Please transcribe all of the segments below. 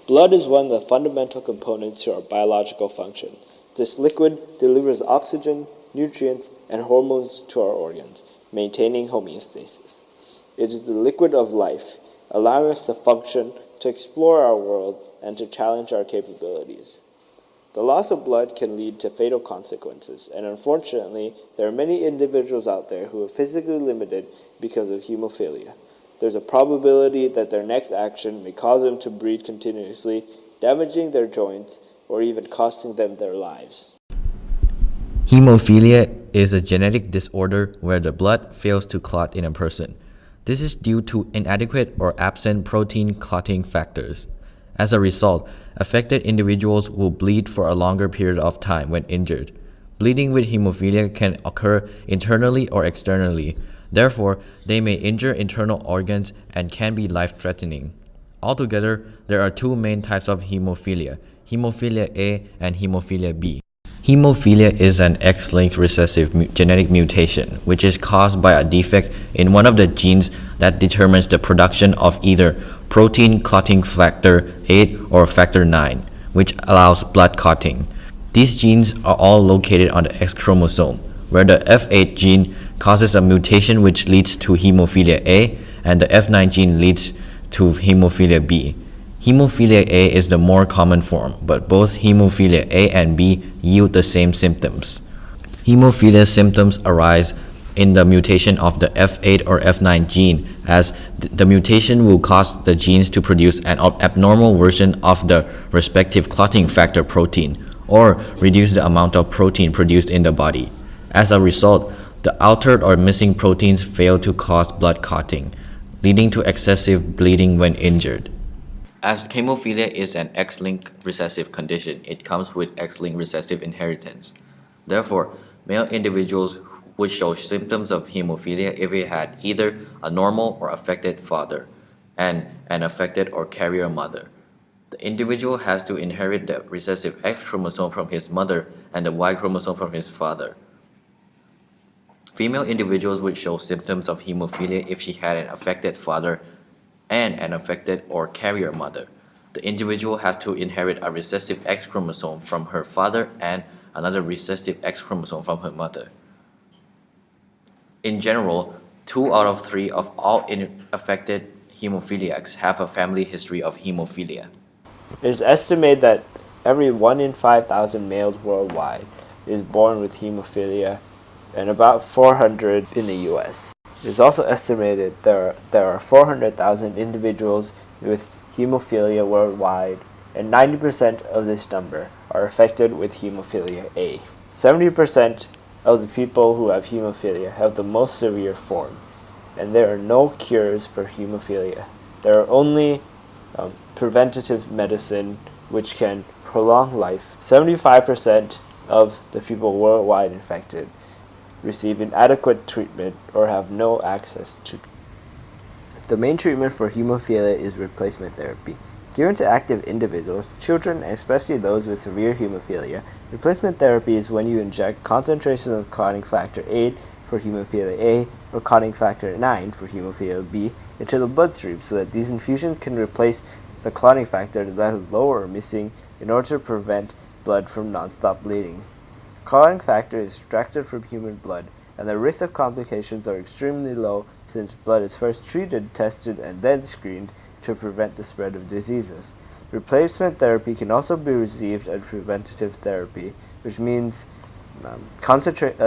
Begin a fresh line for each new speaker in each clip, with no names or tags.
Blood is one of the fundamental components to our biological function. This liquid delivers oxygen, nutrients, and hormones to our organs, maintaining homeostasis. It is the liquid of life, allowing us to function, to explore our world, and to challenge our capabilities. The loss of blood can lead to fatal consequences, and unfortunately, there are many individuals out there who are physically limited because of hemophilia. There's a probability that their next action may cause them to bleed continuously, damaging their joints, or even costing them their lives.
Hemophilia is a genetic disorder where the blood fails to clot in a person. This is due to inadequate or absent protein clotting factors. As a result, affected individuals will bleed for a longer period of time when injured. Bleeding with hemophilia can occur internally or externally. Therefore, they may injure internal organs and can be life-threatening. Altogether, there are two main types of hemophilia, hemophilia A and hemophilia B. Hemophilia is an X-linked recessive genetic mutation, which is caused by a defect in one of the genes that determines the production of either protein clotting factor 8 or factor 9, which allows blood clotting. These genes are all located on the X chromosome, where the F8 gene causes a mutation which leads to hemophilia A, and the F9 gene leads to hemophilia B. Hemophilia A is the more common form, but both hemophilia A and B yield the same symptoms. Hemophilia symptoms arise in the mutation of the F8 or F9 gene, as the mutation will cause the genes to produce an abnormal version of the respective clotting factor protein, or reduce the amount of protein produced in the body. As a result, the altered or missing proteins fail to cause blood clotting, leading to excessive bleeding when injured. As hemophilia is an X-linked recessive condition, it comes with X-linked recessive inheritance. Therefore, male individuals would show symptoms of hemophilia if they had either a normal or affected father and an affected or carrier mother. The individual has to inherit the recessive X chromosome from his mother and the Y chromosome from his father. Female individuals would show symptoms of hemophilia if she had an affected father and an affected or carrier mother. The individual has to inherit a recessive X chromosome from her father and another recessive X chromosome from her mother. In general, 2 out of 3 of all affected hemophiliacs have a family history of hemophilia.
It is estimated that every 1 in 5,000 males worldwide is born with hemophilia, and about 400 in the US. It is also estimated there are 400,000 individuals with hemophilia worldwide, and 90% of this number are affected with hemophilia A. 70% of the people who have hemophilia have the most severe form, and there are no cures for hemophilia. There are only preventative medicine which can prolong life. 75% of the people worldwide infected receive inadequate treatment or have no access to. The main treatment for hemophilia is replacement therapy. Given to active individuals, children, and especially those with severe hemophilia, replacement therapy is when you inject concentrations of clotting factor 8 for hemophilia A or clotting factor 9 for hemophilia B into the bloodstream so that these infusions can replace the clotting factor that is low or missing in order to prevent blood from non-stop bleeding. Clotting factor is extracted from human blood, and the risk of complications are extremely low since blood is first treated, tested, and then screened to prevent the spread of diseases. Replacement therapy can also be received as preventative therapy, which means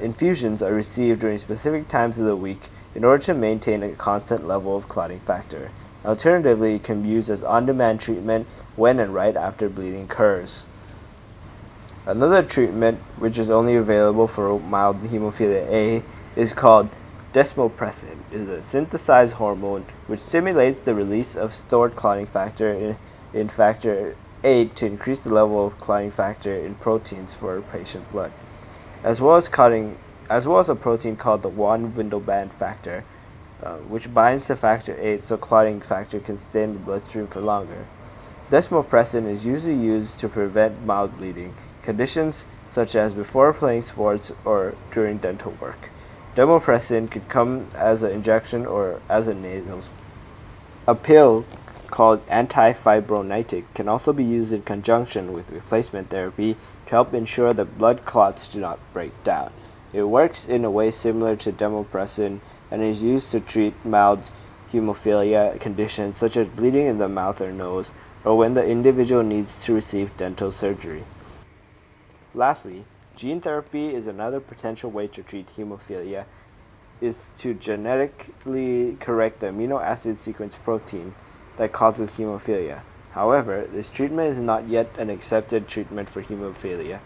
infusions are received during specific times of the week in order to maintain a constant level of clotting factor. Alternatively, it can be used as on-demand treatment when and right after bleeding occurs. Another treatment, which is only available for mild hemophilia A, is called desmopressin. It is a synthesized hormone which stimulates the release of stored clotting factor in factor 8 to increase the level of clotting factor in proteins for patient blood, as well as a protein called the von-Willebrand factor, which binds to factor 8 so clotting factor can stay in the bloodstream for longer. Desmopressin is usually used to prevent mild bleeding conditions such as before playing sports or during dental work. Desmopressin could come as an injection or as a nasal. A pill called antifibrinolytic, can also be used in conjunction with replacement therapy to help ensure that blood clots do not break down. It works in a way similar to desmopressin and is used to treat mild hemophilia conditions such as bleeding in the mouth or nose, or when the individual needs to receive dental surgery. Lastly, gene therapy is another potential way to treat hemophilia, is to genetically correct the amino acid sequence protein that causes hemophilia. However, this treatment is not yet an accepted treatment for hemophilia,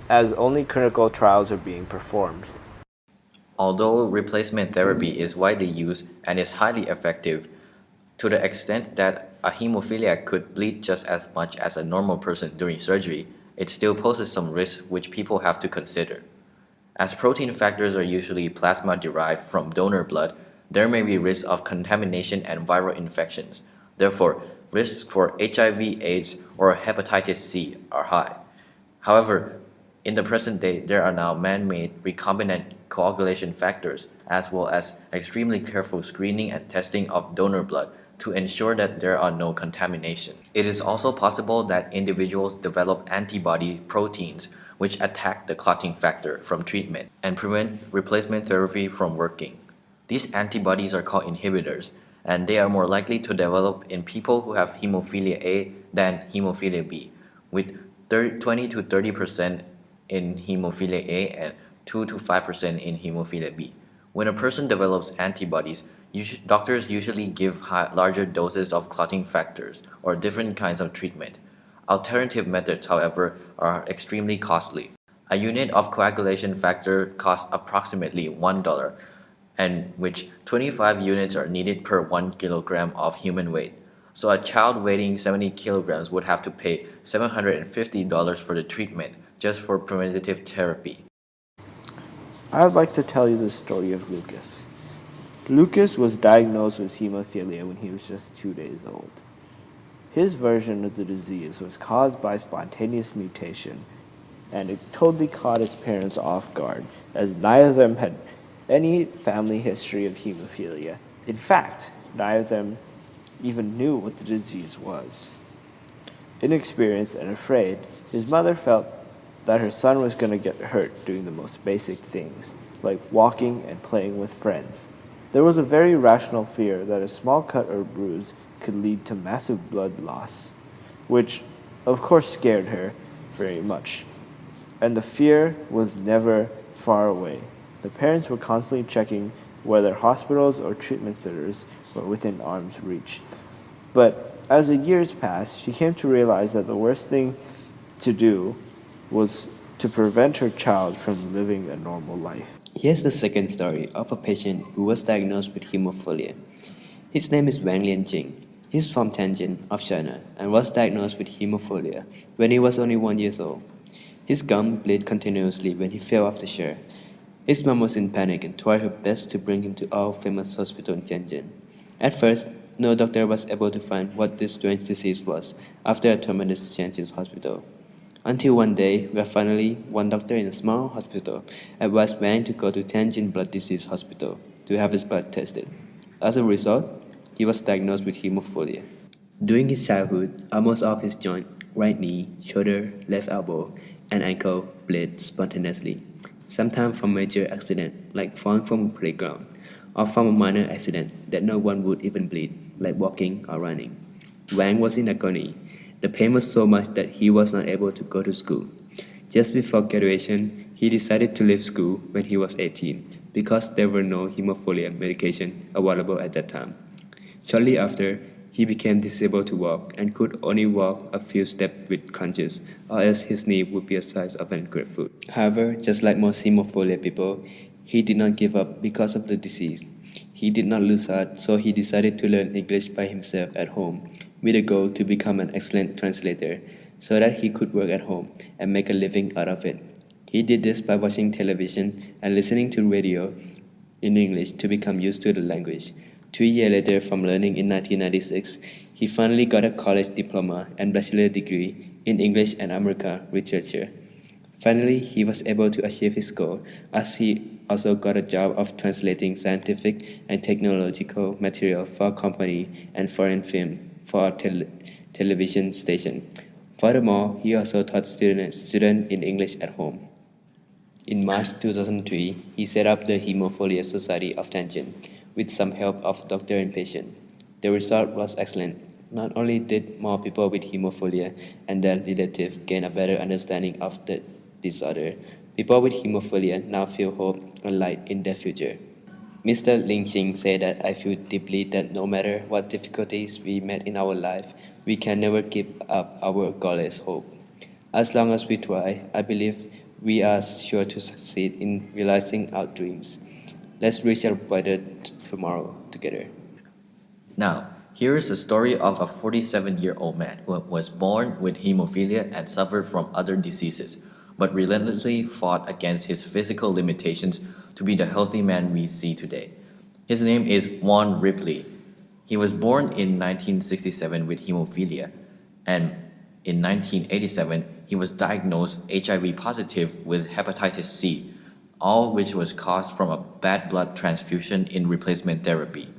as only clinical trials are being performed.
Although replacement therapy is widely used and is highly effective, to the extent that a hemophiliac could bleed just as much as a normal person during surgery, it still poses some risks which people have to consider. As protein factors are usually plasma derived from donor blood, there may be risks of contamination and viral infections. Therefore, risks for HIV, AIDS, or hepatitis C are high. However, in the present day, there are now man-made recombinant coagulation factors, as well as extremely careful screening and testing of donor blood to ensure that there are no contamination. It is also possible that individuals develop antibody proteins which attack the clotting factor from treatment and prevent replacement therapy from working. These antibodies are called inhibitors, and they are more likely to develop in people who have hemophilia A than hemophilia B, with 20 to 30% in hemophilia A and 2 to 5% in hemophilia B. When a person develops antibodies, doctors usually give larger doses of clotting factors or different kinds of treatment. Alternative methods, however, are extremely costly. A unit of coagulation factor costs approximately $1, and which 25 units are needed per 1 kilogram of human weight. So a child weighing 70 kilograms would have to pay $750 for the treatment just for preventative therapy.
I would like to tell you the story of Lucas. Lucas was diagnosed with hemophilia when he was just 2 days old. His version of the disease was caused by spontaneous mutation, and it totally caught his parents off guard, as neither of them had any family history of hemophilia. In fact, neither of them even knew what the disease was. Inexperienced and afraid, his mother felt that her son was going to get hurt doing the most basic things, like walking and playing with friends. There was a very rational fear that a small cut or bruise could lead to massive blood loss, which of course scared her very much. And the fear was never far away. The parents were constantly checking whether hospitals or treatment centers were within arm's reach. But as the years passed, she came to realize that the worst thing to do was to prevent her child from living a normal life.
Here's the second story of a patient who was diagnosed with hemophilia. His name is Wang Lianjing. He's from Tianjin of China and was diagnosed with hemophilia when he was only 1 year old. His gum bled continuously when he fell off the chair. His mom was in panic and tried her best to bring him to our famous hospital in Tianjin. At first, no doctor was able to find what this strange disease was after a tremendous Tianjin hospital. Until one day, where finally one doctor in a small hospital advised Wang to go to Tianjin Blood Disease Hospital to have his blood tested. As a result, he was diagnosed with hemophilia. During his childhood, almost all of his joints, right knee, shoulder, left elbow, and ankle bled spontaneously, sometimes from major accident like falling from a playground, or from a minor accident that no one would even bleed, like walking or running. Wang was in agony. The pain was so much that he was not able to go to school. Just before graduation, he decided to leave school when he was 18 because there were no hemophilia medication available at that time. Shortly after, he became disabled to walk and could only walk a few steps with crutches, or else his knee would be the size of a grapefruit. However, just like most hemophilia people, he did not give up because of the disease. He did not lose heart, so he decided to learn English by himself at home, with a goal to become an excellent translator, so that he could work at home and make a living out of it. He did this by watching television and listening to radio in English to become used to the language. 2 years later, from learning in 1996, he finally got a college diploma and bachelor degree in English and American literature. Finally, he was able to achieve his goal, as he also got a job of translating scientific and technological material for a company and foreign film for a television station. Furthermore, he also taught students in English at home. In March 2003, he set up the Hemophilia Society of Tianjin with some help of doctor and patient. The result was excellent. Not only did more people with hemophilia and their relatives gain a better understanding of the disorder, people with hemophilia now feel hope and light in their future. Mr. Ling Qing said that I feel deeply that no matter what difficulties we met in our life, we can never give up our godless hope. As long as we try, I believe we are sure to succeed in realizing our dreams. Let's reach our brighter tomorrow together.
Now, here is a story of a 47-year-old man who was born with hemophilia and suffered from other diseases, but relentlessly fought against his physical limitations to be the healthy man we see today. His name is Juan Ripley. He was born in 1967 with hemophilia, and in 1987 he was diagnosed HIV positive with hepatitis C, all which was caused from a bad blood transfusion in replacement therapy.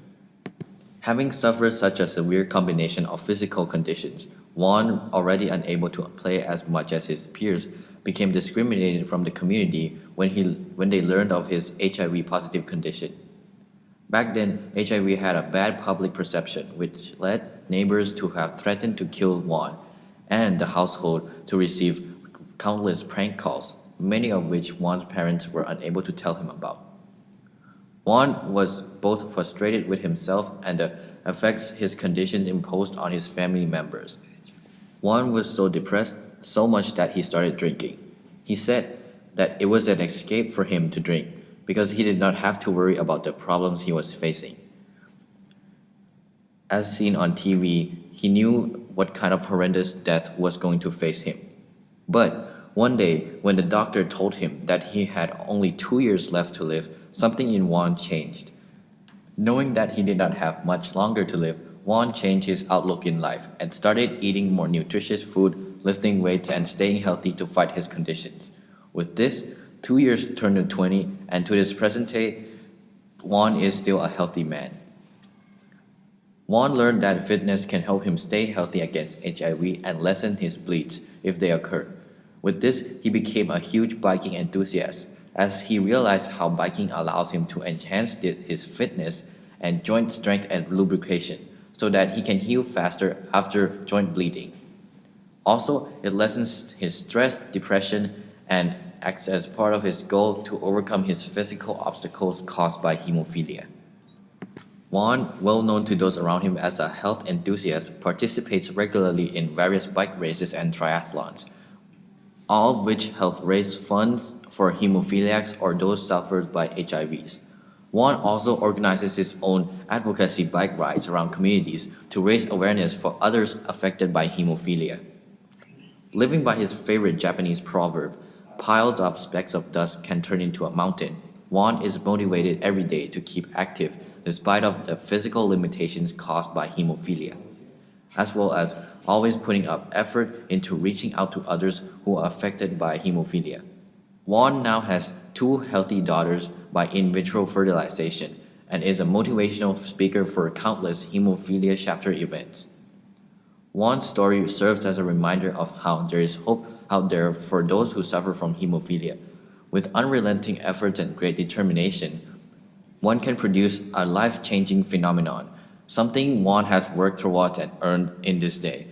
Having suffered such a severe combination of physical conditions, Juan, already unable to play as much as his peers, became discriminated from the community when they learned of his HIV positive condition. Back then, HIV had a bad public perception, which led neighbors to have threatened to kill Juan, and the household to receive countless prank calls, many of which Juan's parents were unable to tell him about. Juan was both frustrated with himself and the effects his condition imposed on his family members. Juan was so depressed so much that he started drinking. He said that it was an escape for him to drink because he did not have to worry about the problems he was facing. As seen on TV, he knew what kind of horrendous death was going to face him. But one day, when the doctor told him that he had only 2 years left to live, something in Juan changed. Knowing that he did not have much longer to live, Juan changed his outlook in life and started eating more nutritious food, lifting weights, and staying healthy to fight his conditions. With this, 2 years turned to 20, and to this present day, Juan is still a healthy man. Juan learned that fitness can help him stay healthy against HIV and lessen his bleeds if they occur. With this, he became a huge biking enthusiast, as he realized how biking allows him to enhance his fitness and joint strength and lubrication, so that he can heal faster after joint bleeding. Also, it lessens his stress, depression, and acts as part of his goal to overcome his physical obstacles caused by hemophilia. Juan, well known to those around him as a health enthusiast, participates regularly in various bike races and triathlons, all of which help raise funds for hemophiliacs or those suffered by HIVs. Juan also organizes his own advocacy bike rides around communities to raise awareness for others affected by hemophilia. Living by his favorite Japanese proverb, piles of specks of dust can turn into a mountain, Juan is motivated every day to keep active despite of the physical limitations caused by hemophilia, as well as always putting up effort into reaching out to others who are affected by hemophilia. Juan now has 2 healthy daughters by in vitro fertilization and is a motivational speaker for countless hemophilia chapter events. Juan's story serves as a reminder of how there is hope out there for those who suffer from hemophilia. With unrelenting efforts and great determination, one can produce a life-changing phenomenon, something Juan has worked towards and earned in this day.